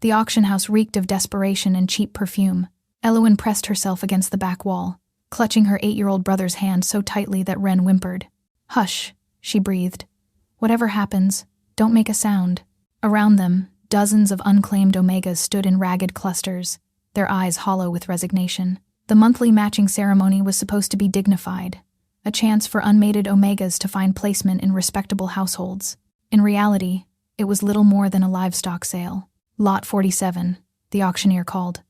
The auction house reeked of desperation and cheap perfume. Eowyn pressed herself against the back wall, clutching her 8-year-old brother's hand so tightly that Ren whimpered. "Hush," she breathed. "Whatever happens, don't make a sound." Around them, dozens of unclaimed Omegas stood in ragged clusters, their eyes hollow with resignation. The monthly matching ceremony was supposed to be dignified, a chance for unmated Omegas to find placement in respectable households. In reality, it was little more than a livestock sale. Lot 47, the auctioneer called.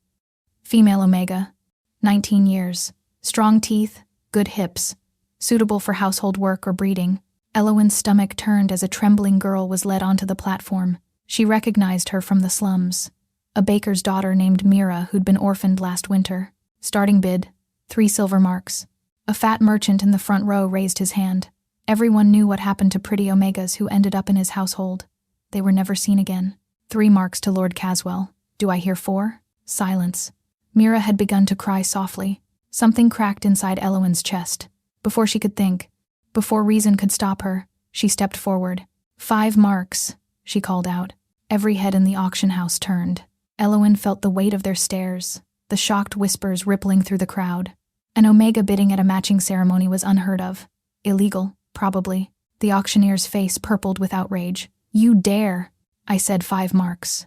Female Omega, 19 years, strong teeth, good hips, suitable for household work or breeding. Eowyn's stomach turned as a trembling girl was led onto the platform. She recognized her from the slums. A baker's daughter named Mira who'd been orphaned last winter. Starting bid, 3 silver marks. A fat merchant in the front row raised his hand. Everyone knew what happened to pretty Omegas who ended up in his household. They were never seen again. 3 marks to Lord Caswell. Do I hear 4? Silence. Mira had begun to cry softly. Something cracked inside Eowyn's chest. Before she could think, before reason could stop her, she stepped forward. 5 marks, she called out. Every head in the auction house turned. Eowyn felt the weight of their stares, the shocked whispers rippling through the crowd. An Omega bidding at a matching ceremony was unheard of. Illegal, probably. The auctioneer's face purpled with outrage. "You dare!" I said 5 marks.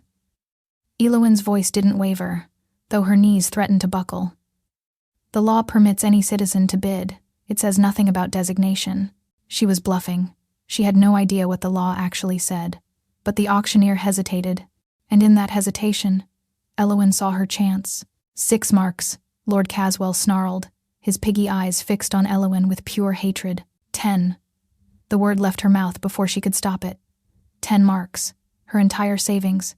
Eowyn's voice didn't waver, though her knees threatened to buckle. The law permits any citizen to bid. It says nothing about designation. She was bluffing. She had no idea what the law actually said. But the auctioneer hesitated, and in that hesitation, Eowyn saw her chance. 6 marks, Lord Caswell snarled, his piggy eyes fixed on Eowyn with pure hatred. 10. The word left her mouth before she could stop it. 10 marks, her entire savings.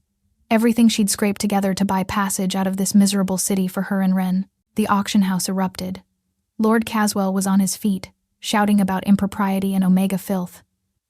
Everything she'd scraped together to buy passage out of this miserable city for her and Ren. The auction house erupted. Lord Caswell was on his feet, shouting about impropriety and Omega filth.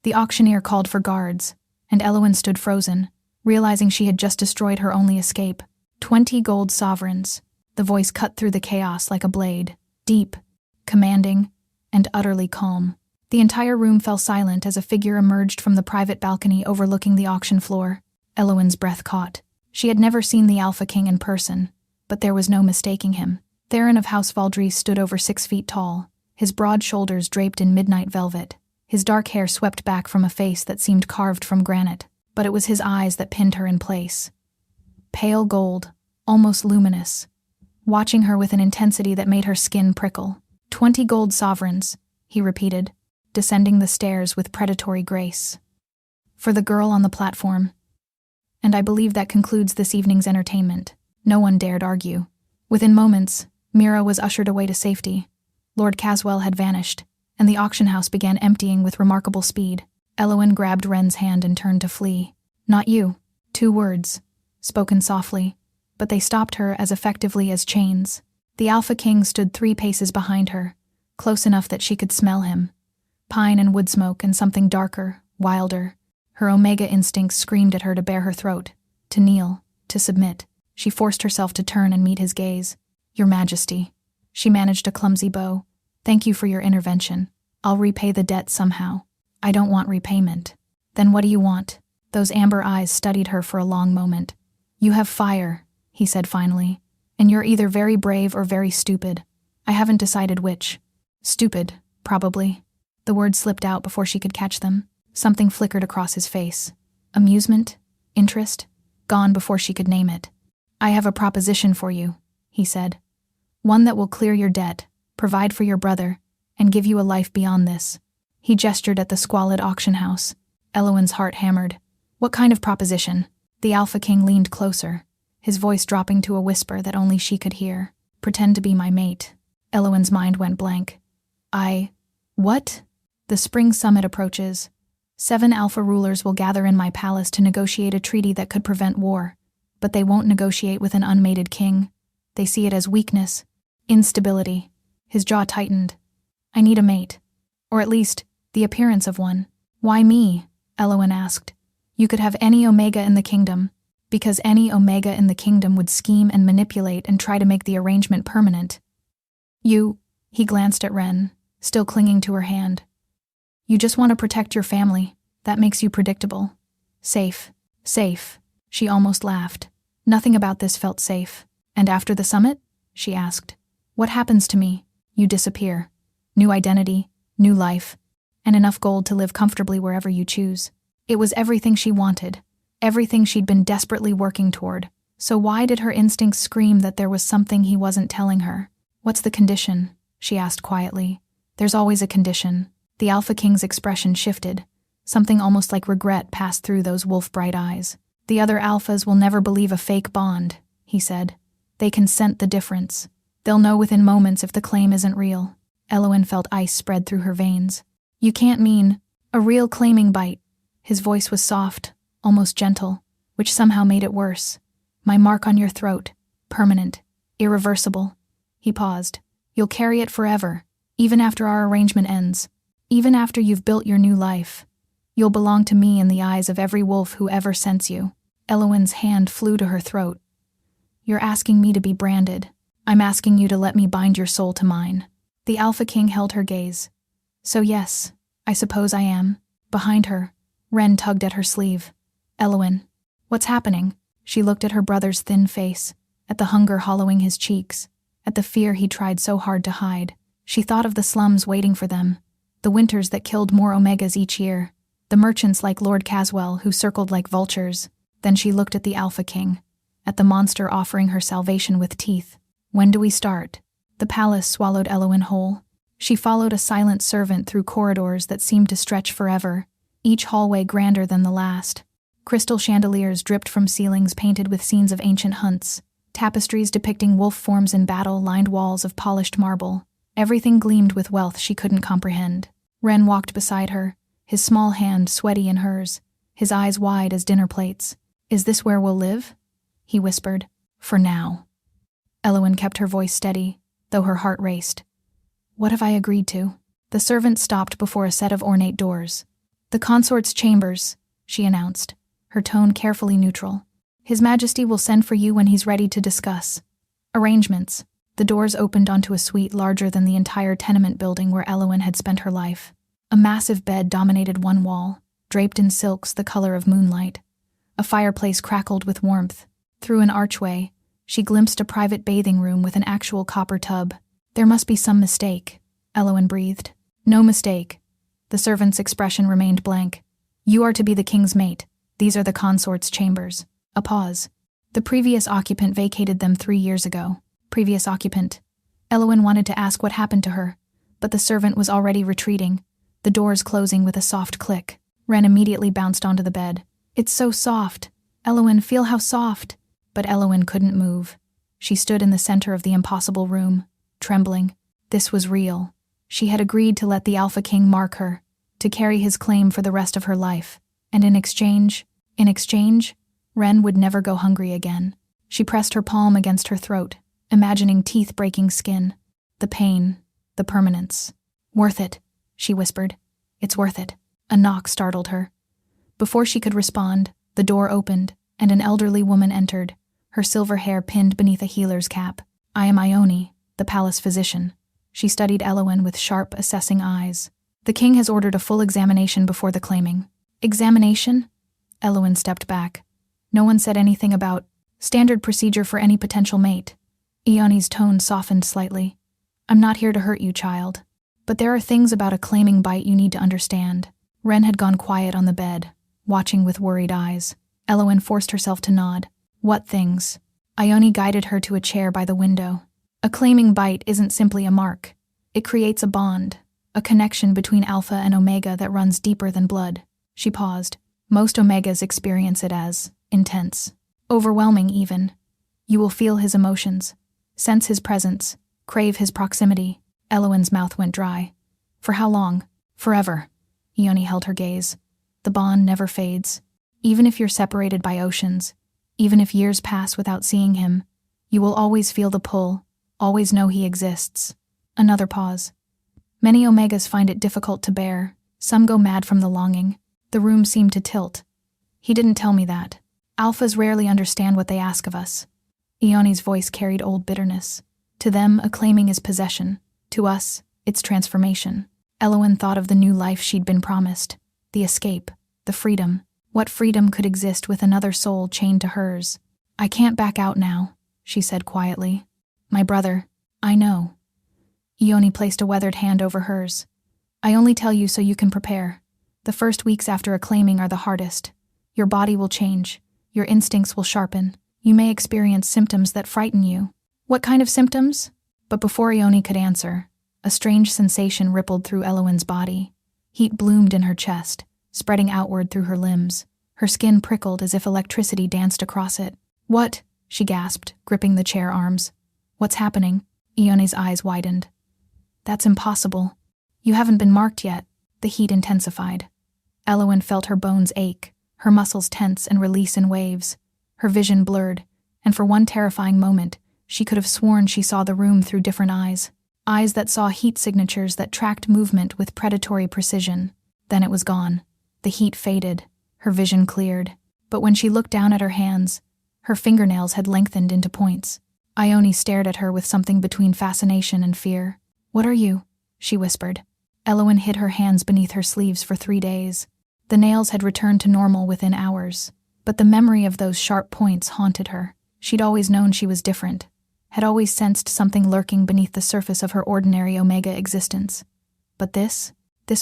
The auctioneer called for guards, and Eowyn stood frozen, realizing she had just destroyed her only escape. 20 gold sovereigns. The voice cut through the chaos like a blade, deep, commanding, and utterly calm. The entire room fell silent as a figure emerged from the private balcony overlooking the auction floor. Eowyn's breath caught. She had never seen the Alpha King in person, but there was no mistaking him. Theron of House Valdries stood over 6 feet tall, his broad shoulders draped in midnight velvet. His dark hair swept back from a face that seemed carved from granite, but it was his eyes that pinned her in place. Pale gold, almost luminous, watching her with an intensity that made her skin prickle. 20 gold sovereigns, he repeated, descending the stairs with predatory grace. For the girl on the platform. And I believe that concludes this evening's entertainment. No one dared argue. Within moments, Mira was ushered away to safety. Lord Caswell had vanished, and the auction house began emptying with remarkable speed. Eowyn grabbed Ren's hand and turned to flee. "Not you." 2 words, spoken softly, but they stopped her as effectively as chains. The Alpha King stood 3 paces behind her, close enough that she could smell him. Pine and wood smoke and something darker, wilder. Her Omega instincts screamed at her to bare her throat, to kneel, to submit. She forced herself to turn and meet his gaze. "Your Majesty." She managed a clumsy bow. "Thank you for your intervention. I'll repay the debt somehow." "I don't want repayment." "Then what do you want?" Those amber eyes studied her for a long moment. "You have fire," he said finally, "and you're either very brave or very stupid. I haven't decided which." "Stupid, probably." The words slipped out before she could catch them. Something flickered across his face. Amusement? Interest? Gone before she could name it. "I have a proposition for you," he said. "One that will clear your debt, provide for your brother, and give you a life beyond this." He gestured at the squalid auction house. Eowyn's heart hammered. "What kind of proposition?" The Alpha King leaned closer, his voice dropping to a whisper that only she could hear. "Pretend to be my mate." Eowyn's mind went blank. What? "The spring summit approaches. 7 Alpha rulers will gather in my palace to negotiate a treaty that could prevent war. But they won't negotiate with an unmated king. They see it as weakness, instability." His jaw tightened. "I need a mate. Or at least, the appearance of one." "Why me?" Eowyn asked. "You could have any Omega in the kingdom, because any Omega in the kingdom would scheme and manipulate and try to make the arrangement permanent. He glanced at Ren, still clinging to her hand. "You just want to protect your family. That makes you predictable. Safe. She almost laughed. Nothing about this felt safe. And after the summit? She asked. What happens to me? You disappear. New identity, new life, and enough gold to live comfortably wherever you choose. It was everything she wanted, everything she'd been desperately working toward. So why did her instincts scream that there was something he wasn't telling her? What's the condition? She asked quietly. There's always a condition. The Alpha King's expression shifted. Something almost like regret passed through those wolf-bright eyes. The other alphas will never believe a fake bond, he said. They can scent the difference. They'll know within moments if the claim isn't real. Elowen felt ice spread through her veins. You can't mean a real claiming bite. His voice was soft, almost gentle, which somehow made it worse. My mark on your throat. Permanent. Irreversible. He paused. You'll carry it forever, even after our arrangement ends. Even after you've built your new life. You'll belong to me in the eyes of every wolf who ever scents you. Elowen's hand flew to her throat. You're asking me to be branded. I'm asking you to let me bind your soul to mine. The Alpha King held her gaze. So yes, I suppose I am. Behind her, Ren tugged at her sleeve. Elowen, what's happening? She looked at her brother's thin face, at the hunger hollowing his cheeks, at the fear he tried so hard to hide. She thought of the slums waiting for them, the winters that killed more Omegas each year, the merchants like Lord Caswell who circled like vultures. Then she looked at the Alpha King, at the monster offering her salvation with teeth. When do we start? The palace swallowed Elowen whole. She followed a silent servant through corridors that seemed to stretch forever, each hallway grander than the last. Crystal chandeliers dripped from ceilings painted with scenes of ancient hunts. Tapestries depicting wolf forms in battle lined walls of polished marble. Everything gleamed with wealth she couldn't comprehend. Ren walked beside her, his small hand sweaty in hers, his eyes wide as dinner plates. Is this where we'll live? He whispered. For now. Elowen kept her voice steady, though her heart raced. What have I agreed to? The servant stopped before a set of ornate doors. The consort's chambers, she announced, her tone carefully neutral. His Majesty will send for you when he's ready to discuss. Arrangements. The doors opened onto a suite larger than the entire tenement building where Elowen had spent her life. A massive bed dominated one wall, draped in silks the color of moonlight. A fireplace crackled with warmth. Through an archway, she glimpsed a private bathing room with an actual copper tub. There must be some mistake, Elowen breathed. No mistake. The servant's expression remained blank. You are to be the king's mate. These are the consort's chambers. A pause. The previous occupant vacated them 3 years ago. Previous occupant. Elowen wanted to ask what happened to her, but the servant was already retreating, the doors closing with a soft click. Ren immediately bounced onto the bed. It's so soft. Elowen, feel how soft. But Elowen couldn't move. She stood in the center of the impossible room, trembling. This was real. She had agreed to let the Alpha King mark her, to carry his claim for the rest of her life. And in exchange, Ren would never go hungry again. She pressed her palm against her throat, imagining teeth breaking skin. The pain, the permanence. Worth it, she whispered. It's worth it. A knock startled her. Before she could respond, the door opened, and an elderly woman entered, her silver hair pinned beneath a healer's cap. I am Ione, the palace physician. She studied Elowen with sharp, assessing eyes. The king has ordered a full examination before the claiming. Examination? Elowen stepped back. No one said anything about standard procedure for any potential mate. Ione's tone softened slightly. I'm not here to hurt you, child. But there are things about a claiming bite you need to understand. Ren had gone quiet on the bed, watching with worried eyes. Elowen forced herself to nod. What things? Ione guided her to a chair by the window. A claiming bite isn't simply a mark. It creates a bond, a connection between Alpha and Omega that runs deeper than blood. She paused. Most Omegas experience it as intense, overwhelming even. You will feel his emotions, sense his presence, crave his proximity. Elowen's mouth went dry. For how long? Forever. Ione held her gaze. The bond never fades. Even if you're separated by oceans, even if years pass without seeing him, you will always feel the pull, always know he exists. Another pause. Many Omegas find it difficult to bear. Some go mad from the longing. The room seemed to tilt. He didn't tell me that. Alphas rarely understand what they ask of us. Ione's voice carried old bitterness. To them, a claiming is possession. To us, it's transformation. Elowen thought of the new life she'd been promised. The escape. The freedom. What freedom could exist with another soul chained to hers? I can't back out now, she said quietly. My brother, I know. Ione placed a weathered hand over hers. I only tell you so you can prepare. The first weeks after a claiming are the hardest. Your body will change. Your instincts will sharpen. You may experience symptoms that frighten you. What kind of symptoms? But before Ione could answer, a strange sensation rippled through Elowen's body. Heat bloomed in her chest, spreading outward through her limbs. Her skin prickled as if electricity danced across it. What? She gasped, gripping the chair arms. What's happening? Ione's eyes widened. That's impossible. You haven't been marked yet. The heat intensified. Elowen felt her bones ache, her muscles tense and release in waves. Her vision blurred, and for one terrifying moment, she could have sworn she saw the room through different eyes. Eyes that saw heat signatures that tracked movement with predatory precision. Then it was gone. The heat faded. Her vision cleared. But when she looked down at her hands, her fingernails had lengthened into points. Ione stared at her with something between fascination and fear. What are you? She whispered. Elowen hid her hands beneath her sleeves for 3 days. The nails had returned to normal within hours, but the memory of those sharp points haunted her. She'd always known she was different, had always sensed something lurking beneath the surface of her ordinary Omega existence. But this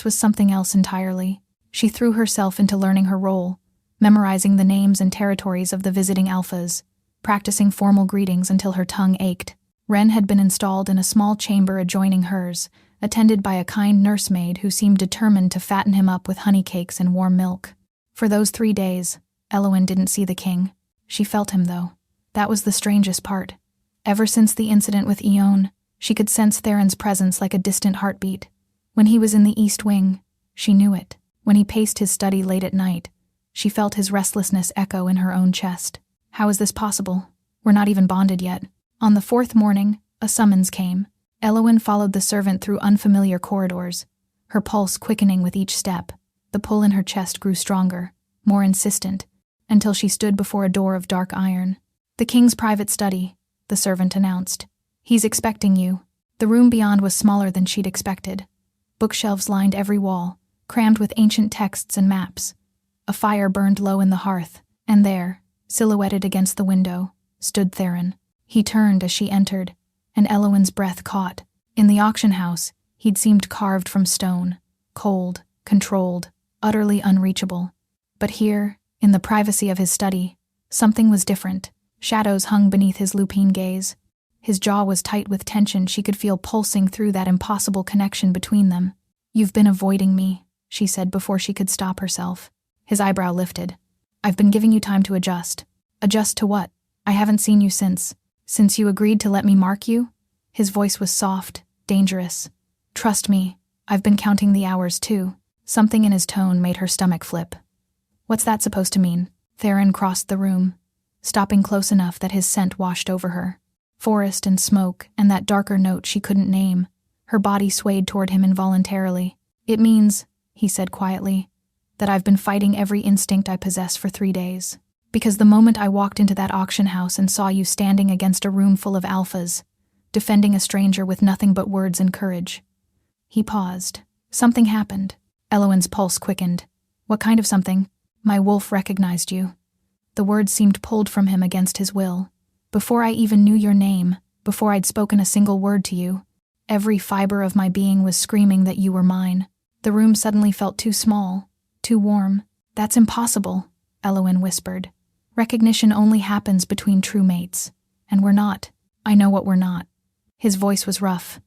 was something else entirely. She threw herself into learning her role, memorizing the names and territories of the visiting alphas, practicing formal greetings until her tongue ached. Ren had been installed in a small chamber adjoining hers, attended by a kind nursemaid who seemed determined to fatten him up with honey cakes and warm milk. For those 3 days, Elowen didn't see the king. She felt him, though. That was the strangest part. Ever since the incident with Ione, she could sense Theron's presence like a distant heartbeat. When he was in the East Wing, she knew it. When he paced his study late at night, she felt his restlessness echo in her own chest. How is this possible? We're not even bonded yet. On the 4th morning, a summons came. Elowen followed the servant through unfamiliar corridors, her pulse quickening with each step. The pull in her chest grew stronger, more insistent, until she stood before a door of dark iron. The king's private study, the servant announced. He's expecting you. The room beyond was smaller than she'd expected. Bookshelves lined every wall, crammed with ancient texts and maps. A fire burned low in the hearth, and there, silhouetted against the window, stood Theron. He turned as she entered, and Elowen's breath caught. In the auction house, he'd seemed carved from stone, cold, controlled, utterly unreachable. But here, in the privacy of his study, something was different. Shadows hung beneath his lupine gaze. His jaw was tight with tension she could feel pulsing through that impossible connection between them. You've been avoiding me, she said before she could stop herself. His eyebrow lifted. I've been giving you time to adjust. Adjust to what? I haven't seen you since you agreed to let me mark you? His voice was soft, dangerous. Trust me, I've been counting the hours too. Something in his tone made her stomach flip. What's that supposed to mean? Theron crossed the room, stopping close enough that his scent washed over her. Forest and smoke and that darker note she couldn't name. Her body swayed toward him involuntarily. It means, he said quietly, that I've been fighting every instinct I possess for 3 days. Because the moment I walked into that auction house and saw you standing against a room full of alphas, defending a stranger with nothing but words and courage. He paused. Something happened. Elowen's pulse quickened. What kind of something? My wolf recognized you. The words seemed pulled from him against his will. Before I even knew your name, before I'd spoken a single word to you, every fiber of my being was screaming that you were mine. The room suddenly felt too small, too warm. That's impossible, Elowen whispered. Recognition only happens between true mates. And we're not. I know what we're not. His voice was rough.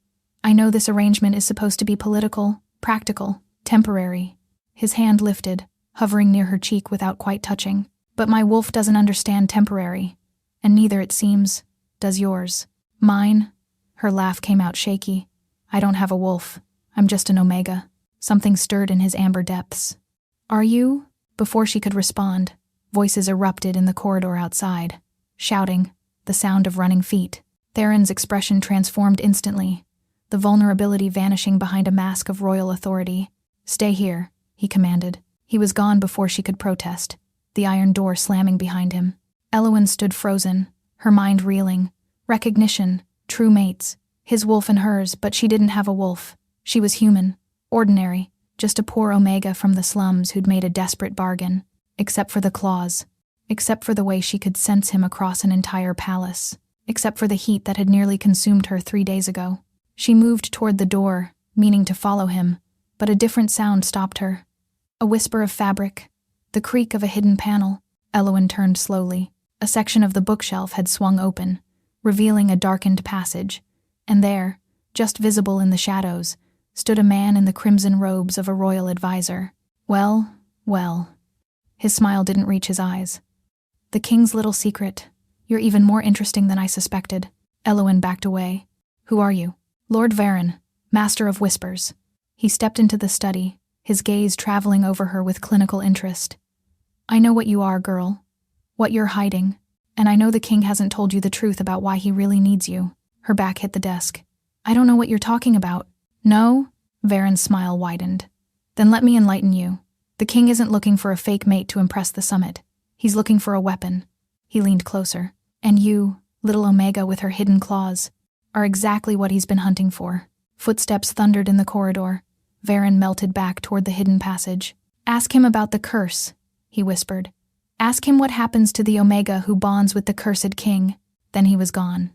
I know this arrangement is supposed to be political, practical, temporary. His hand lifted, hovering near her cheek without quite touching. But my wolf doesn't understand temporary. And neither, it seems, does yours. Mine? Her laugh came out shaky. I don't have a wolf. I'm just an Omega. Something stirred in his amber depths. Are you? Before she could respond, voices erupted in the corridor outside. Shouting, the sound of running feet. Theron's expression transformed instantly, the vulnerability vanishing behind a mask of royal authority. Stay here, he commanded. He was gone before she could protest, the iron door slamming behind him. Elowen stood frozen, her mind reeling. Recognition, true mates, his wolf and hers, but she didn't have a wolf. She was human, ordinary, just a poor Omega from the slums who'd made a desperate bargain. Except for the claws. except for the way she could sense him across an entire palace, except for the heat that had nearly consumed her 3 days ago. She moved toward the door, meaning to follow him, but a different sound stopped her. A whisper of fabric, the creak of a hidden panel. Elowen turned slowly. A section of the bookshelf had swung open, revealing a darkened passage, and there, just visible in the shadows, stood a man in the crimson robes of a royal advisor. Well, well. His smile didn't reach his eyes. The king's little secret. You're even more interesting than I suspected. Elowen backed away. Who are you? Lord Varen, Master of Whispers. He stepped into the study, his gaze traveling over her with clinical interest. I know what you are, girl. What you're hiding. And I know the king hasn't told you the truth about why he really needs you. Her back hit the desk. I don't know what you're talking about. No? Varen's smile widened. Then let me enlighten you. The king isn't looking for a fake mate to impress the summit. He's looking for a weapon. He leaned closer. And you, little Omega with her hidden claws, are exactly what he's been hunting for. Footsteps thundered in the corridor. Varen melted back toward the hidden passage. Ask him about the curse, he whispered. Ask him what happens to the Omega who bonds with the cursed king. Then he was gone,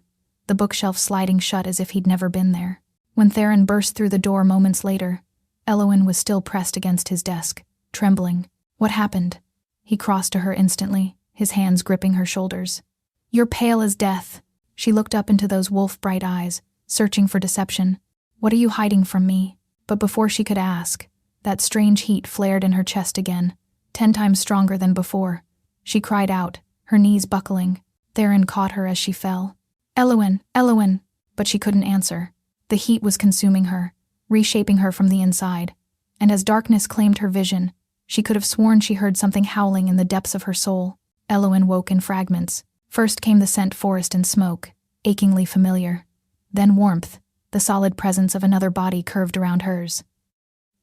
the bookshelf sliding shut as if he'd never been there. When Theron burst through the door moments later, Elowen was still pressed against his desk, trembling. What happened? He crossed to her instantly, his hands gripping her shoulders. You're pale as death. She looked up into those wolf-bright eyes, searching for deception. What are you hiding from me? But before she could ask, that strange heat flared in her chest again, 10 times stronger than before. She cried out, her knees buckling. Theron caught her as she fell. Elowen, Elowen! But she couldn't answer. The heat was consuming her, reshaping her from the inside, and as darkness claimed her vision, she could have sworn she heard something howling in the depths of her soul. Elowen woke in fragments. First came the scent forest and smoke, achingly familiar. Then warmth, the solid presence of another body curved around hers.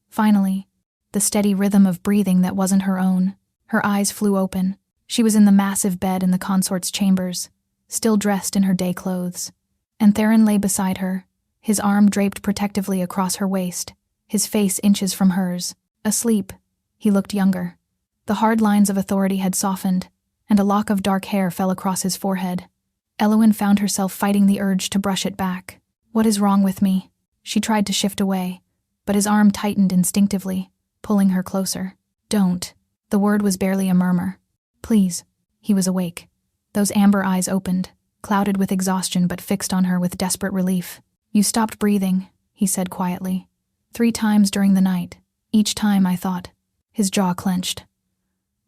Finally, the steady rhythm of breathing that wasn't her own. Her eyes flew open. She was in the massive bed in the consort's chambers, still dressed in her day clothes. And Theron lay beside her, his arm draped protectively across her waist, his face inches from hers. Asleep, he looked younger. The hard lines of authority had softened, and a lock of dark hair fell across his forehead. Elowen found herself fighting the urge to brush it back. What is wrong with me? She tried to shift away, but his arm tightened instinctively, pulling her closer. Don't. The word was barely a murmur. Please. He was awake. Those amber eyes opened, clouded with exhaustion but fixed on her with desperate relief. You stopped breathing, he said quietly. 3 times during the night. Each time I thought. His jaw clenched.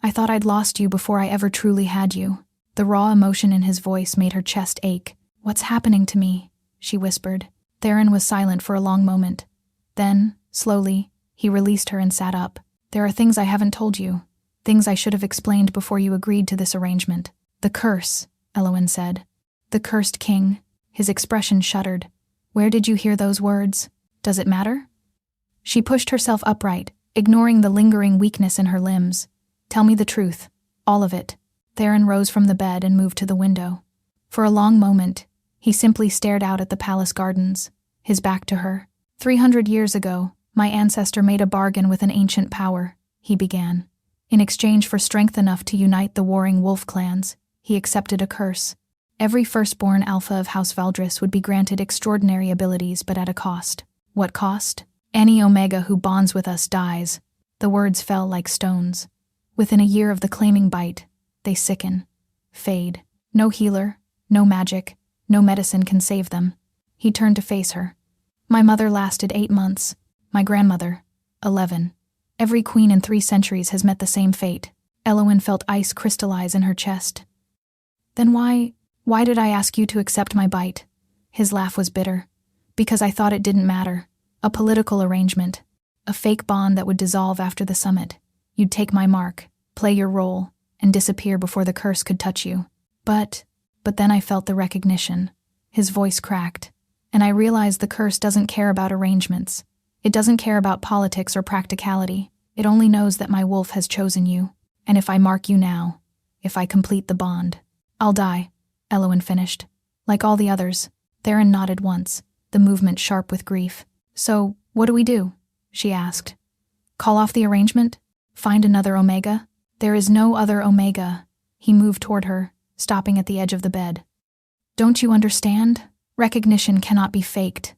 I thought I'd lost you before I ever truly had you. The raw emotion in his voice made her chest ache. What's happening to me? She whispered. Theron was silent for a long moment. Then, slowly, he released her and sat up. There are things I haven't told you. Things I should have explained before you agreed to this arrangement. The curse, Elowen said. The cursed king. His expression shuddered. Where did you hear those words? Does it matter? She pushed herself upright, ignoring the lingering weakness in her limbs. Tell me the truth. All of it. Theron rose from the bed and moved to the window. For a long moment, he simply stared out at the palace gardens, his back to her. 300 years ago, my ancestor made a bargain with an ancient power, he began. In exchange for strength enough to unite the warring wolf clans, he accepted a curse. Every firstborn alpha of House Valdris would be granted extraordinary abilities, but at a cost. What cost? Any Omega who bonds with us dies. The words fell like stones. Within a year of the claiming bite, they sicken, fade. No healer, no magic, no medicine can save them. He turned to face her. My mother lasted 8 months. My grandmother, 11. Every queen in 3 centuries has met the same fate. Elowen felt ice crystallize in her chest. Then why did I ask you to accept my bite? His laugh was bitter. Because I thought it didn't matter. A political arrangement. A fake bond that would dissolve after the summit. You'd take my mark, play your role, and disappear before the curse could touch you. But then I felt the recognition. His voice cracked. And I realized the curse doesn't care about arrangements. It doesn't care about politics or practicality. It only knows that my wolf has chosen you. And if I mark you now, if I complete the bond, I'll die, Elowen finished. Like all the others. Theron nodded once, the movement sharp with grief. So, what do we do? She asked. Call off the arrangement? Find another Omega? There is no other Omega, He moved toward her, stopping at the edge of the bed. Don't you understand? Recognition cannot be faked.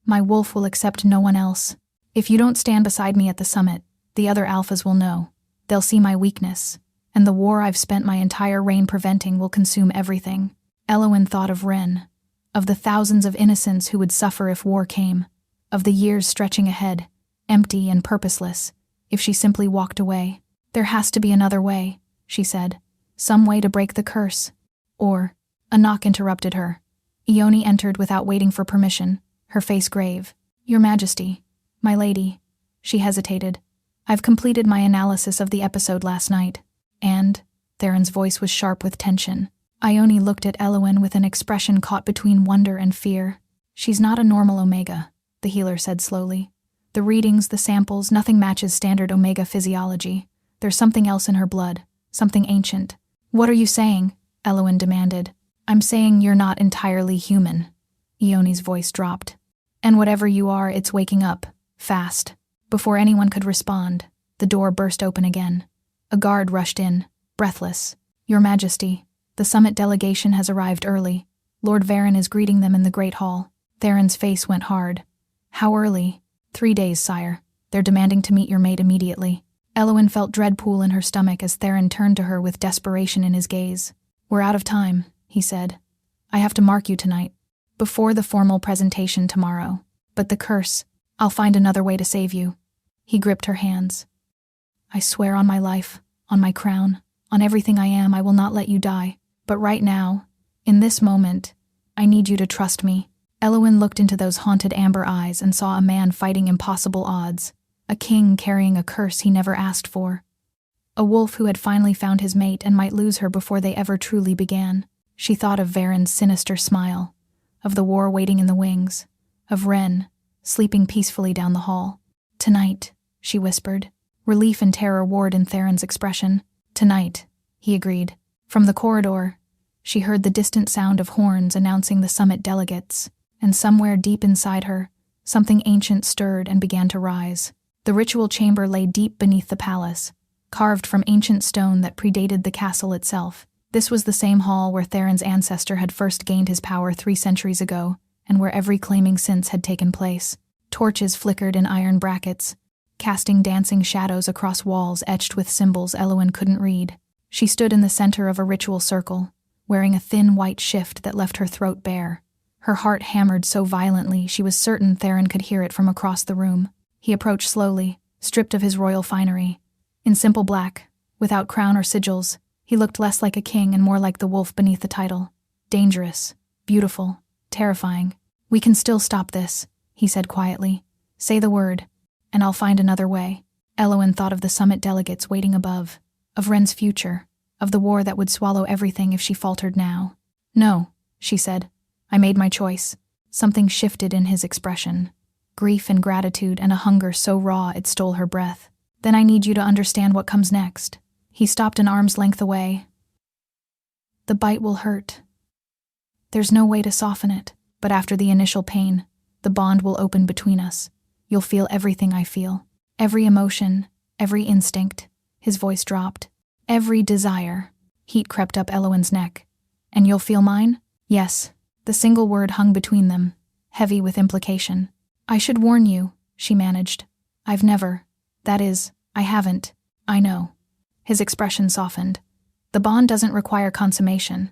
My wolf will accept no one else. If you don't stand beside me at the summit, the other alphas will know. They'll see my weakness, and the war I've spent my entire reign preventing will consume everything. Elowen thought of Ren, of the thousands of innocents who would suffer if war came, of the years stretching ahead, empty and purposeless, if she simply walked away. There has to be another way, she said. Some way to break the curse. Or, a knock interrupted her. Ione entered without waiting for permission, her face grave. Your Majesty, my lady. She hesitated. I've completed my analysis of the episode last night. And, Theron's voice was sharp with tension. Ione looked at Elowen with an expression caught between wonder and fear. She's not a normal Omega, the healer said slowly. The readings, the samples, nothing matches standard Omega physiology. There's something else in her blood, something ancient. What are you saying? Elowen demanded. I'm saying you're not entirely human. Ione's voice dropped. And whatever you are, it's waking up, fast. Before anyone could respond, the door burst open again. A guard rushed in, breathless. Your Majesty, the summit delegation has arrived early. Lord Varen is greeting them in the Great Hall. Theron's face went hard. How early? 3 days, sire. They're demanding to meet your maid immediately. Elowen felt dread pool in her stomach as Theron turned to her with desperation in his gaze. We're out of time, he said. I have to mark you tonight, before the formal presentation tomorrow. But the curse, I'll find another way to save you. He gripped her hands. I swear on my life, on my crown, on everything I am, I will not let you die. But right now, in this moment, I need you to trust me. Elowen looked into those haunted amber eyes and saw a man fighting impossible odds, a king carrying a curse he never asked for. A wolf who had finally found his mate and might lose her before they ever truly began. She thought of Varen's sinister smile, of the war waiting in the wings, of Ren, sleeping peacefully down the hall. Tonight, she whispered. Relief and terror warred in Theron's expression. Tonight, he agreed. From the corridor, she heard the distant sound of horns announcing the summit delegates, and somewhere deep inside her, something ancient stirred and began to rise. The ritual chamber lay deep beneath the palace, carved from ancient stone that predated the castle itself. This was the same hall where Theron's ancestor had first gained his power 3 centuries ago, and where every claiming since had taken place. Torches flickered in iron brackets, casting dancing shadows across walls etched with symbols Elowen couldn't read. She stood in the center of a ritual circle, wearing a thin white shift that left her throat bare. Her heart hammered so violently she was certain Theron could hear it from across the room. He approached slowly, stripped of his royal finery. In simple black, without crown or sigils, he looked less like a king and more like the wolf beneath the title. Dangerous, beautiful, terrifying. We can still stop this, he said quietly. Say the word, and I'll find another way. Elowen thought of the summit delegates waiting above, of Ren's future, of the war that would swallow everything if she faltered now. No, she said. I made my choice. Something shifted in his expression. Grief and gratitude and a hunger so raw it stole her breath. Then I need you to understand what comes next. He stopped an arm's length away. The bite will hurt. There's no way to soften it, but after the initial pain, the bond will open between us. You'll feel everything I feel. Every emotion, every instinct. His voice dropped. Every desire. Heat crept up Elowen's neck. And you'll feel mine? Yes. The single word hung between them, heavy with implication. I should warn you, she managed. I've never. That is, I haven't. I know. His expression softened. The bond doesn't require consummation.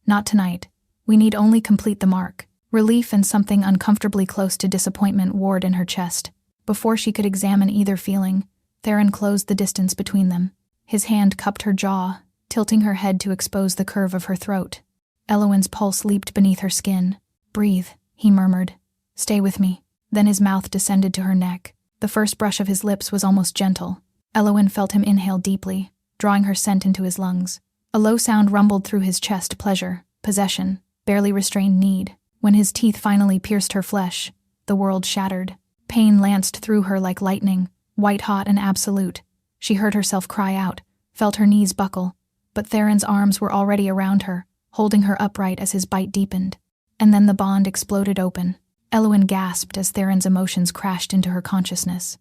Not tonight. We need only complete the mark. Relief and something uncomfortably close to disappointment warred in her chest. Before she could examine either feeling, Theron closed the distance between them. His hand cupped her jaw, tilting her head to expose the curve of her throat. Elowen's pulse leaped beneath her skin. Breathe, he murmured. Stay with me. Then his mouth descended to her neck. The first brush of his lips was almost gentle. Elowen felt him inhale deeply, drawing her scent into his lungs. A low sound rumbled through his chest, pleasure, possession, barely restrained need. When his teeth finally pierced her flesh, the world shattered. Pain lanced through her like lightning, white-hot and absolute. She heard herself cry out, felt her knees buckle, but Theron's arms were already around her, holding her upright as his bite deepened. And then the bond exploded open. Elowen gasped as Theron's emotions crashed into her consciousness.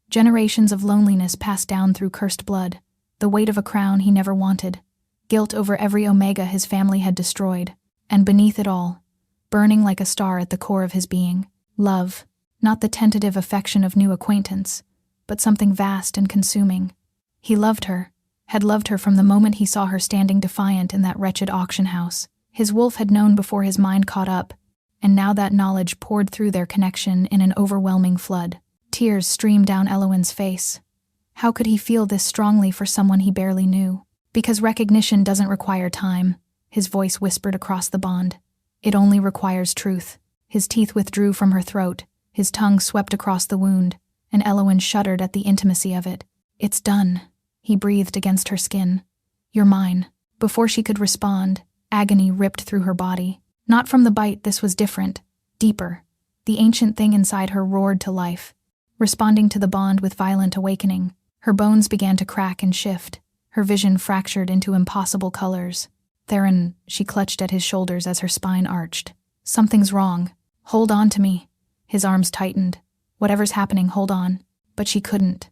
Generations of loneliness passed down through cursed blood, the weight of a crown he never wanted, guilt over every omega his family had destroyed, and beneath it all, burning like a star at the core of his being, love, not the tentative affection of new acquaintance, but something vast and consuming. He loved her, had loved her from the moment he saw her standing defiant in that wretched auction house. His wolf had known before his mind caught up, and now that knowledge poured through their connection in an overwhelming flood. Tears streamed down Elowen's face. How could he feel this strongly for someone he barely knew? Because recognition doesn't require time, his voice whispered across the bond. It only requires truth. His teeth withdrew from her throat, his tongue swept across the wound, and Elowen shuddered at the intimacy of it. It's done, he breathed against her skin. You're mine. Before she could respond, agony ripped through her body. Not from the bite, this was different, deeper. The ancient thing inside her roared to life, responding to the bond with violent awakening. Her bones began to crack and shift, her vision fractured into impossible colors. Theron, she clutched at his shoulders as her spine arched. Something's wrong. Hold on to me. His arms tightened. Whatever's happening, hold on. But she couldn't.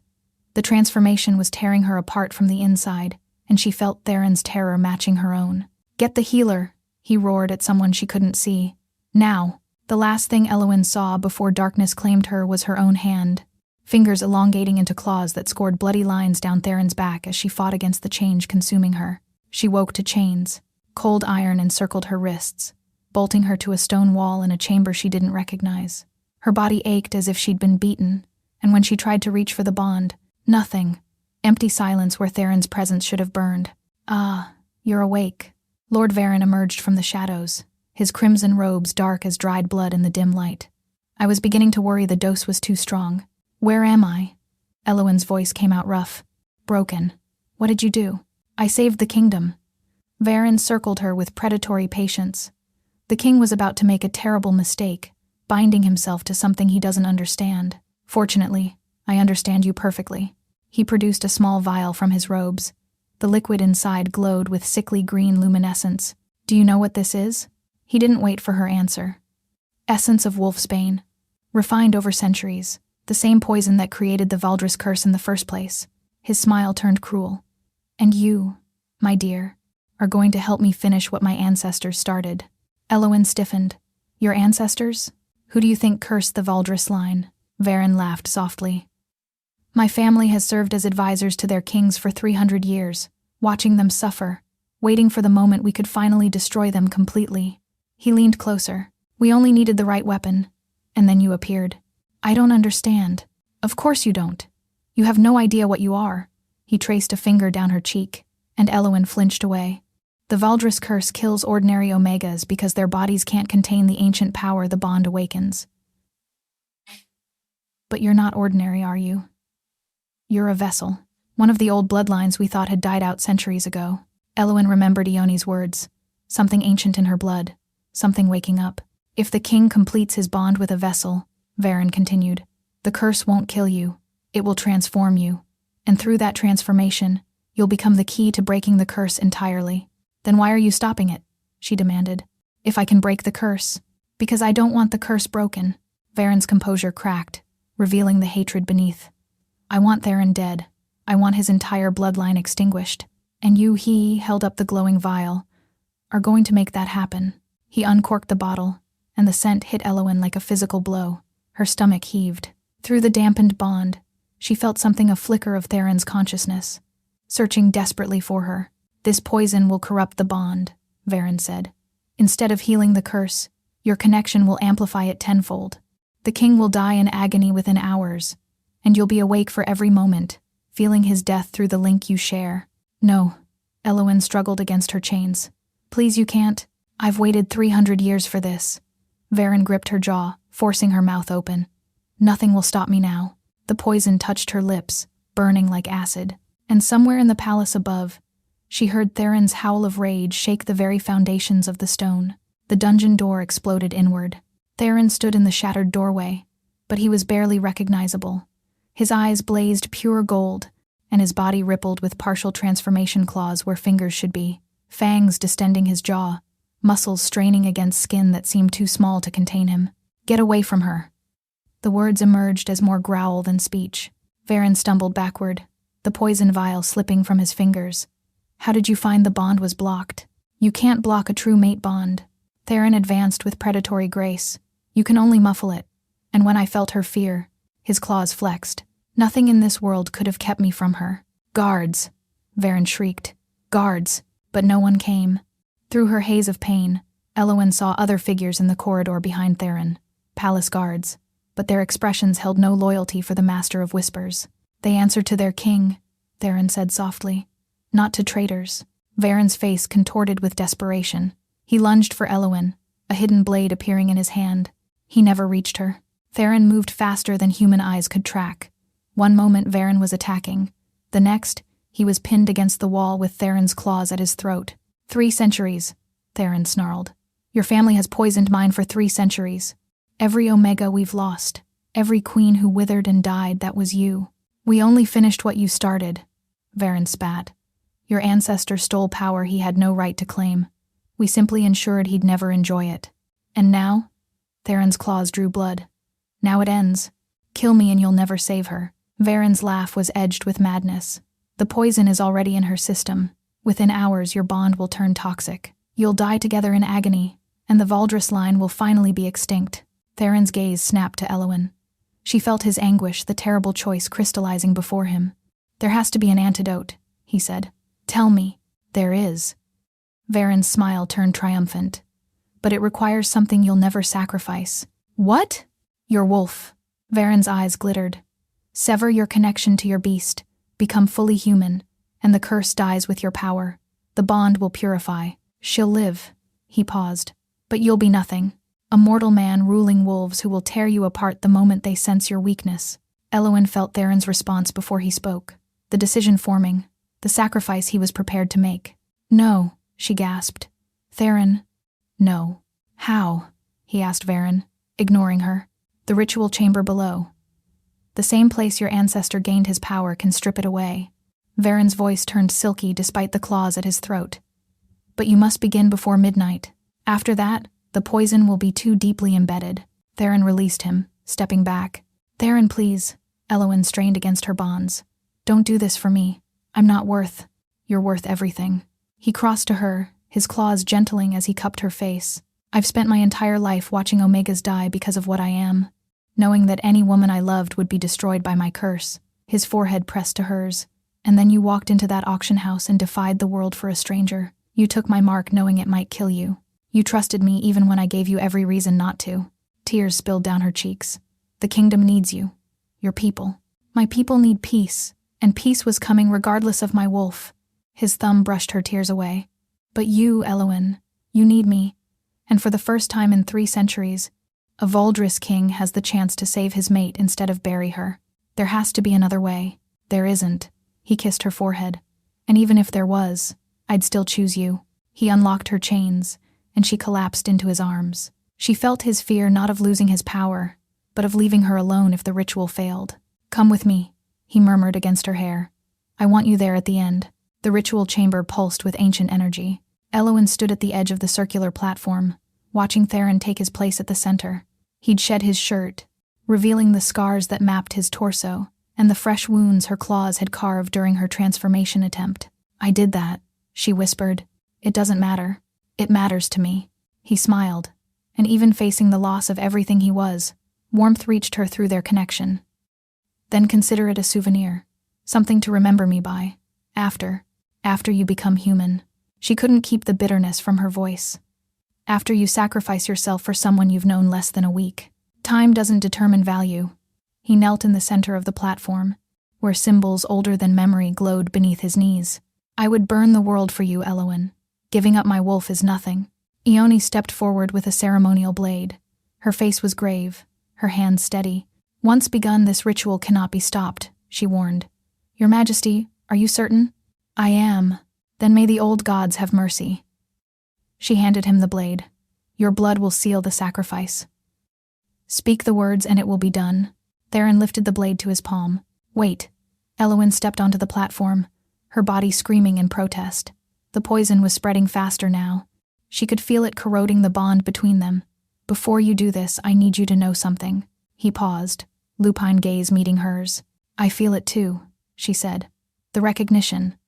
The transformation was tearing her apart from the inside, and she felt Theron's terror matching her own. Get the healer, he roared at someone she couldn't see. Now. The last thing Elowen saw before darkness claimed her was her own hand, fingers elongating into claws that scored bloody lines down Theron's back as she fought against the change consuming her. She woke to chains. Cold iron encircled her wrists, bolting her to a stone wall in a chamber she didn't recognize. Her body ached as if she'd been beaten, and when she tried to reach for the bond, nothing. Empty silence where Theron's presence should have burned. Ah, you're awake. Lord Varen emerged from the shadows, his crimson robes dark as dried blood in the dim light. I was beginning to worry the dose was too strong. Where am I? Elowen's voice came out rough. Broken. What did you do? I saved the kingdom. Varen circled her with predatory patience. The king was about to make a terrible mistake, binding himself to something he doesn't understand. Fortunately, I understand you perfectly. He produced a small vial from his robes. The liquid inside glowed with sickly green luminescence. Do you know what this is? He didn't wait for her answer. Essence of wolfsbane. Refined over centuries. The same poison that created the Valdris curse in the first place. His smile turned cruel. And you, my dear, are going to help me finish what my ancestors started. Elowen stiffened. Your ancestors? Who do you think cursed the Valdris line? Varen laughed softly. My family has served as advisors to their kings for 300 years, watching them suffer, waiting for the moment we could finally destroy them completely. He leaned closer. We only needed the right weapon, and then you appeared. I don't understand. Of course you don't. You have no idea what you are. He traced a finger down her cheek, and Elowen flinched away. The Valdris curse kills ordinary omegas because their bodies can't contain the ancient power the bond awakens. But you're not ordinary, are you? You're a vessel. One of the old bloodlines we thought had died out centuries ago. Elowen remembered Ioni's words. Something ancient in her blood. Something waking up. If the king completes his bond with a vessel, Varen continued, the curse won't kill you. It will transform you. And through that transformation, you'll become the key to breaking the curse entirely. Then why are you stopping it? She demanded. If I can break the curse. Because I don't want the curse broken. Varen's composure cracked, revealing the hatred beneath. I want Theron dead. I want his entire bloodline extinguished. And you, he held up the glowing vial, are going to make that happen. He uncorked the bottle, and the scent hit Elowen like a physical blow. Her stomach heaved. Through the dampened bond, she felt something a flicker of Theron's consciousness, searching desperately for her. This poison will corrupt the bond, Varen said. Instead of healing the curse, your connection will amplify it tenfold. The king will die in agony within hours, and you'll be awake for every moment, feeling his death through the link you share. No, Elowen struggled against her chains. Please, you can't. I've waited 300 years for this. Varen gripped her jaw, forcing her mouth open. Nothing will stop me now. The poison touched her lips, burning like acid, and somewhere in the palace above, she heard Theron's howl of rage shake the very foundations of the stone. The dungeon door exploded inward. Theron stood in the shattered doorway, but he was barely recognizable. His eyes blazed pure gold, and his body rippled with partial transformation claws where fingers should be, fangs distending his jaw, muscles straining against skin that seemed too small to contain him. Get away from her. The words emerged as more growl than speech. Varen stumbled backward, the poison vial slipping from his fingers. How did you find the bond was blocked? You can't block a true mate bond. Theron advanced with predatory grace. You can only muffle it. And when I felt her fear, his claws flexed. Nothing in this world could have kept me from her. Guards! Varen shrieked. Guards! But no one came. Through her haze of pain, Elowen saw other figures in the corridor behind Theron. Palace guards. But their expressions held no loyalty for the Master of Whispers. They answered to their king, Theron said softly. Not to traitors. Varen's face contorted with desperation. He lunged for Elowen, a hidden blade appearing in his hand. He never reached her. Theron moved faster than human eyes could track. One moment Varen was attacking. The next, he was pinned against the wall with Theron's claws at his throat. 3 centuries, Theron snarled. Your family has poisoned mine for 3 centuries. Every Omega we've lost, every queen who withered and died, that was you. We only finished what you started, Varen spat. Your ancestor stole power he had no right to claim. We simply ensured he'd never enjoy it. And now? Theron's claws drew blood. Now it ends. Kill me and you'll never save her. Varen's laugh was edged with madness. The poison is already in her system. Within hours, your bond will turn toxic. You'll die together in agony, and the Valdris line will finally be extinct. Theron's gaze snapped to Elowen. She felt his anguish, the terrible choice crystallizing before him. There has to be an antidote, he said. Tell me. There is. Varen's smile turned triumphant. But it requires something you'll never sacrifice. What? Your wolf. Varen's eyes glittered. Sever your connection to your beast, become fully human, and the curse dies with your power. The bond will purify. She'll live. He paused. But you'll be nothing. A mortal man ruling wolves who will tear you apart the moment they sense your weakness. Elowen felt Theron's response before he spoke. The decision forming. The sacrifice he was prepared to make. No, she gasped. Theron. No. How? He asked Varen, ignoring her. The ritual chamber below. The same place your ancestor gained his power can strip it away. Varen's voice turned silky despite the claws at his throat. But you must begin before midnight. After that, the poison will be too deeply embedded. Theron released him, stepping back. Theron, please. Elowen strained against her bonds. Don't do this for me. I'm not worth. You're worth everything. He crossed to her, his claws gentling as he cupped her face. I've spent my entire life watching Omegas die because of what I am, knowing that any woman I loved would be destroyed by my curse. His forehead pressed to hers. And then you walked into that auction house and defied the world for a stranger. You took my mark knowing it might kill you. You trusted me even when I gave you every reason not to. Tears spilled down her cheeks. The kingdom needs you. Your people. My people need peace, and peace was coming regardless of my wolf. His thumb brushed her tears away. But you, Elowen, you need me. And for the first time in 3 centuries, a Valdris king has the chance to save his mate instead of bury her. There has to be another way. There isn't. He kissed her forehead. And even if there was, I'd still choose you. He unlocked her chains, and she collapsed into his arms. She felt his fear not of losing his power, but of leaving her alone if the ritual failed. Come with me, he murmured against her hair. I want you there at the end. The ritual chamber pulsed with ancient energy. Elowen stood at the edge of the circular platform, watching Theron take his place at the center. He'd shed his shirt, revealing the scars that mapped his torso, and the fresh wounds her claws had carved during her transformation attempt. I did that, she whispered. It doesn't matter. It matters to me. He smiled, and even facing the loss of everything he was, warmth reached her through their connection. Then consider it a souvenir, something to remember me by, after you become human. She couldn't keep the bitterness from her voice. After you sacrifice yourself for someone you've known less than a week. Time doesn't determine value. He knelt in the center of the platform, where symbols older than memory glowed beneath his knees. I would burn the world for you, Elowen. Giving up my wolf is nothing. Ione stepped forward with a ceremonial blade. Her face was grave, her hands steady. Once begun, this ritual cannot be stopped, she warned. Your Majesty, are you certain? I am. Then may the old gods have mercy. She handed him the blade. Your blood will seal the sacrifice. Speak the words and it will be done. Theron lifted the blade to his palm. Wait. Elowen stepped onto the platform, her body screaming in protest. The poison was spreading faster now. She could feel it corroding the bond between them. Before you do this, I need you to know something. He paused, lupine gaze meeting hers. I feel it too, she said. The recognition.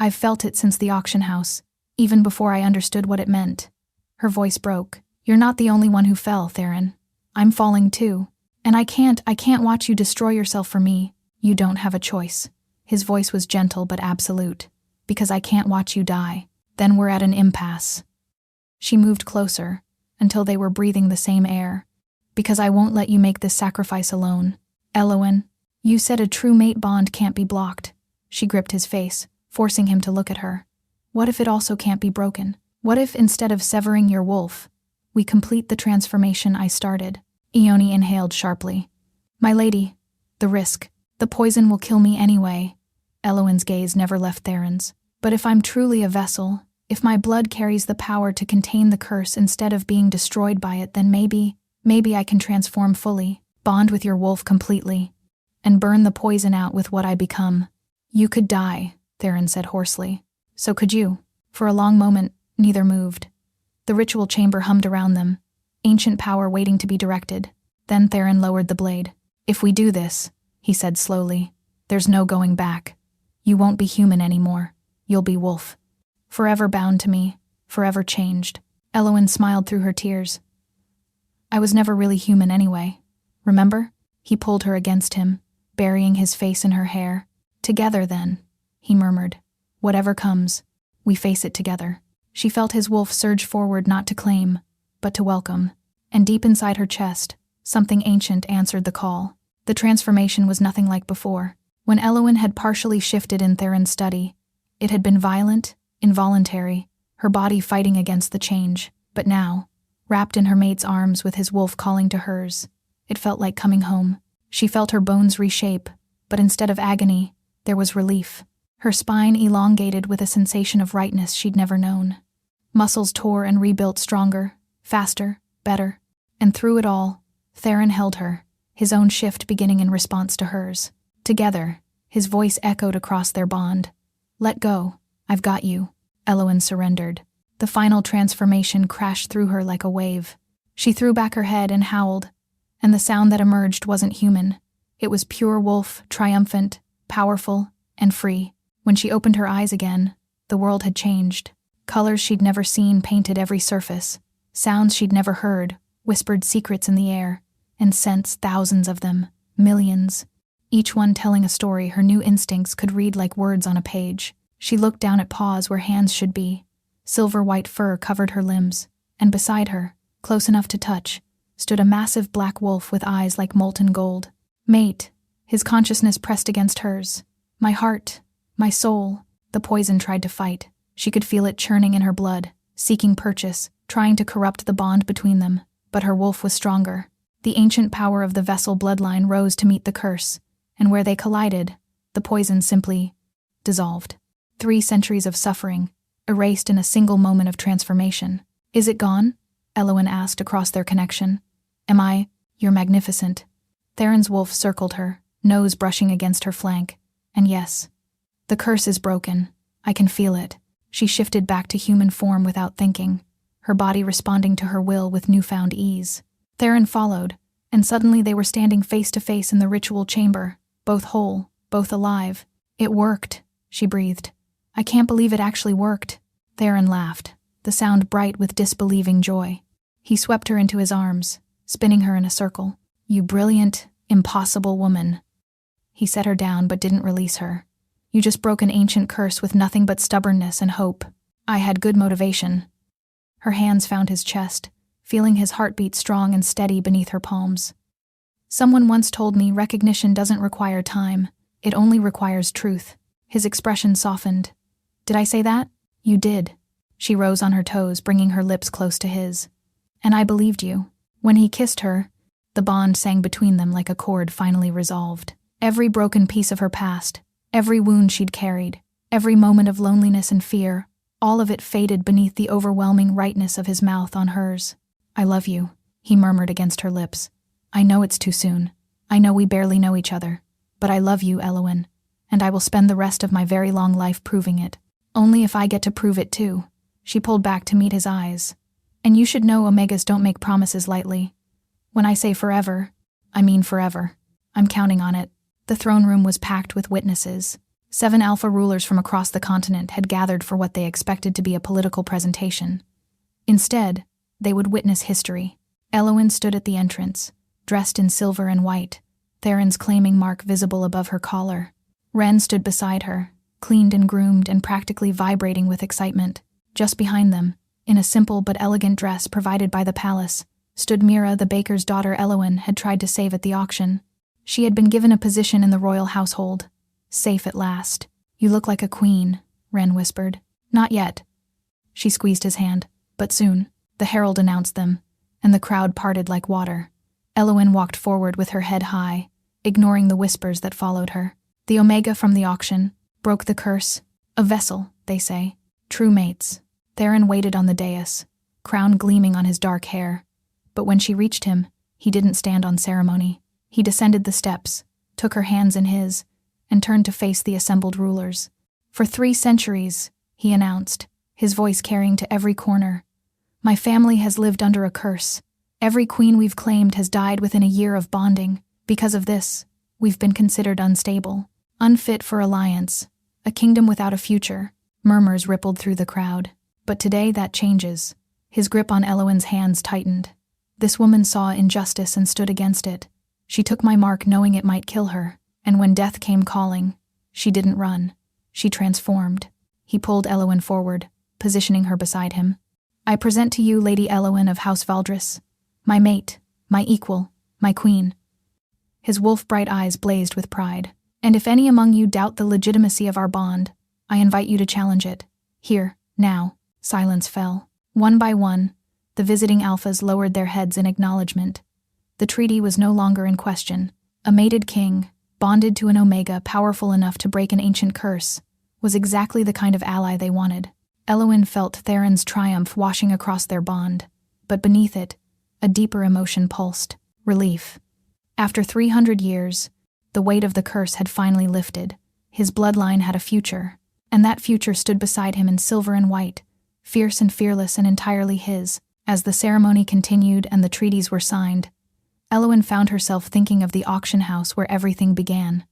I've felt it since the auction house, even before I understood what it meant. Her voice broke. You're not the only one who fell, Theron. I'm falling too. And I can't watch you destroy yourself for me. You don't have a choice. His voice was gentle but absolute. Because I can't watch you die. Then we're at an impasse. She moved closer, until they were breathing the same air. Because I won't let you make this sacrifice alone. Elowen, you said a true mate bond can't be blocked. She gripped his face, forcing him to look at her. What if it also can't be broken? What if, instead of severing your wolf, we complete the transformation I started? Ione inhaled sharply. My lady, the risk. The poison will kill me anyway. Elowen's gaze never left Theron's. But if I'm truly a vessel, if my blood carries the power to contain the curse instead of being destroyed by it, then maybe I can transform fully, bond with your wolf completely, and burn the poison out with what I become. You could die, Theron said hoarsely. So could you. For a long moment, neither moved. The ritual chamber hummed around them, ancient power waiting to be directed. Then Theron lowered the blade. If we do this, he said slowly, there's no going back. You won't be human anymore. You'll be wolf. Forever bound to me, forever changed. Elowen smiled through her tears. I was never really human anyway. Remember? He pulled her against him, burying his face in her hair. Together then, he murmured. Whatever comes, we face it together. She felt his wolf surge forward, not to claim, but to welcome. And deep inside her chest, something ancient answered the call. The transformation was nothing like before. When Elowen had partially shifted in Theron's study, it had been violent, involuntary, her body fighting against the change. But now, wrapped in her mate's arms with his wolf calling to hers, it felt like coming home. She felt her bones reshape, but instead of agony, there was relief. Her spine elongated with a sensation of rightness she'd never known. Muscles tore and rebuilt stronger, faster, better. And through it all, Theron held her, his own shift beginning in response to hers. Together, his voice echoed across their bond. Let go, I've got you. Elowen surrendered. The final transformation crashed through her like a wave. She threw back her head and howled, and the sound that emerged wasn't human. It was pure wolf, triumphant, powerful, and free. When she opened her eyes again, the world had changed. Colors she'd never seen painted every surface. Sounds she'd never heard whispered secrets in the air, and scents, thousands of them, millions. Each one telling a story her new instincts could read like words on a page. She looked down at paws where hands should be. Silver-white fur covered her limbs, and beside her, close enough to touch, stood a massive black wolf with eyes like molten gold. Mate, his consciousness pressed against hers. My heart, my soul. The poison tried to fight. She could feel it churning in her blood, seeking purchase, trying to corrupt the bond between them. But her wolf was stronger. The ancient power of the vessel bloodline rose to meet the curse, and where they collided, the poison simply dissolved. 3 centuries of suffering, erased in a single moment of transformation. Is it gone? Elowen asked across their connection. You're magnificent. Theron's wolf circled her, nose brushing against her flank. And yes, the curse is broken. I can feel it. She shifted back to human form without thinking, her body responding to her will with newfound ease. Theron followed, and suddenly they were standing face to face in the ritual chamber, both whole, both alive. It worked, she breathed. I can't believe it actually worked. Theron laughed, the sound bright with disbelieving joy. He swept her into his arms, spinning her in a circle. You brilliant, impossible woman. He set her down but didn't release her. You just broke an ancient curse with nothing but stubbornness and hope. I had good motivation. Her hands found his chest, feeling his heartbeat strong and steady beneath her palms. Someone once told me recognition doesn't require time, it only requires truth. His expression softened. Did I say that? You did. She rose on her toes, bringing her lips close to his. And I believed you. When he kissed her, the bond sang between them like a chord finally resolved. Every broken piece of her past, every wound she'd carried, every moment of loneliness and fear, all of it faded beneath the overwhelming rightness of his mouth on hers. I love you, he murmured against her lips. I know it's too soon. I know we barely know each other. But I love you, Elowen, and I will spend the rest of my very long life proving it. Only if I get to prove it too. She pulled back to meet his eyes. And you should know Omegas don't make promises lightly. When I say forever, I mean forever. I'm counting on it. The throne room was packed with witnesses. 7 alpha rulers from across the continent had gathered for what they expected to be a political presentation. Instead, they would witness history. Eowyn stood at the entrance, dressed in silver and white, Theron's claiming mark visible above her collar. Ren stood beside her, cleaned and groomed and practically vibrating with excitement. Just behind them, in a simple but elegant dress provided by the palace, stood Mira, the baker's daughter Eowyn had tried to save at the auction. She had been given a position in the royal household. Safe at last. "You look like a queen," Ren whispered. "Not yet." She squeezed his hand. "But soon." The herald announced them, and the crowd parted like water. Eowyn walked forward with her head high, ignoring the whispers that followed her. The Omega from the auction broke the curse. A vessel, they say. True mates. Theron waited on the dais, crown gleaming on his dark hair. But when she reached him, he didn't stand on ceremony. He descended the steps, took her hands in his, and turned to face the assembled rulers. "For 3 centuries, he announced, his voice carrying to every corner, "my family has lived under a curse. Every queen we've claimed has died within a year of bonding. Because of this, we've been considered unstable, unfit for alliance, a kingdom without a future." Murmurs rippled through the crowd. But today that changes. His grip on Eowyn's hands tightened. "This woman saw injustice and stood against it. She took my mark knowing it might kill her, and when death came calling, she didn't run. She transformed." He pulled Eowyn forward, positioning her beside him. "I present to you Lady Eowyn of House Valdris, my mate, my equal, my queen." His wolf-bright eyes blazed with pride. "And if any among you doubt the legitimacy of our bond, I invite you to challenge it. Here, now." Silence fell. One by one, the visiting alphas lowered their heads in acknowledgement. The treaty was no longer in question. A mated king, bonded to an Omega powerful enough to break an ancient curse, was exactly the kind of ally they wanted. Eowyn felt Theron's triumph washing across their bond, but beneath it, a deeper emotion pulsed: relief. After 300 years, the weight of the curse had finally lifted. His bloodline had a future, and that future stood beside him in silver and white, fierce and fearless and entirely his. As the ceremony continued and the treaties were signed, Eowyn found herself thinking of the auction house where everything began.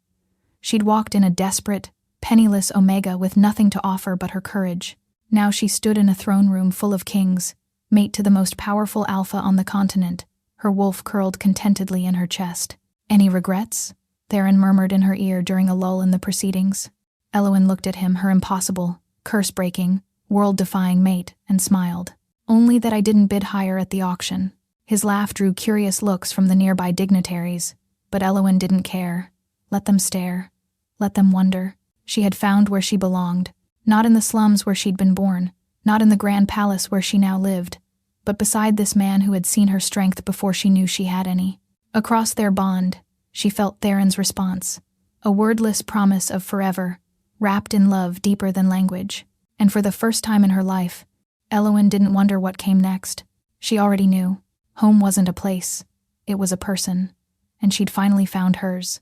She'd walked in a desperate, penniless Omega with nothing to offer but her courage. Now she stood in a throne room full of kings, mate to the most powerful alpha on the continent, her wolf curled contentedly in her chest. "Any regrets?" Theron murmured in her ear during a lull in the proceedings. Eowyn looked at him, her impossible, curse-breaking, world-defying mate, and smiled. "Only that I didn't bid higher at the auction." His laugh drew curious looks from the nearby dignitaries, but Eowyn didn't care. Let them stare. Let them wonder. She had found where she belonged, not in the slums where she'd been born, not in the grand palace where she now lived, but beside this man who had seen her strength before she knew she had any. Across their bond, she felt Theron's response, a wordless promise of forever, wrapped in love deeper than language. And for the first time in her life, Eowyn didn't wonder what came next. She already knew. Home wasn't a place, it was a person, and she'd finally found hers.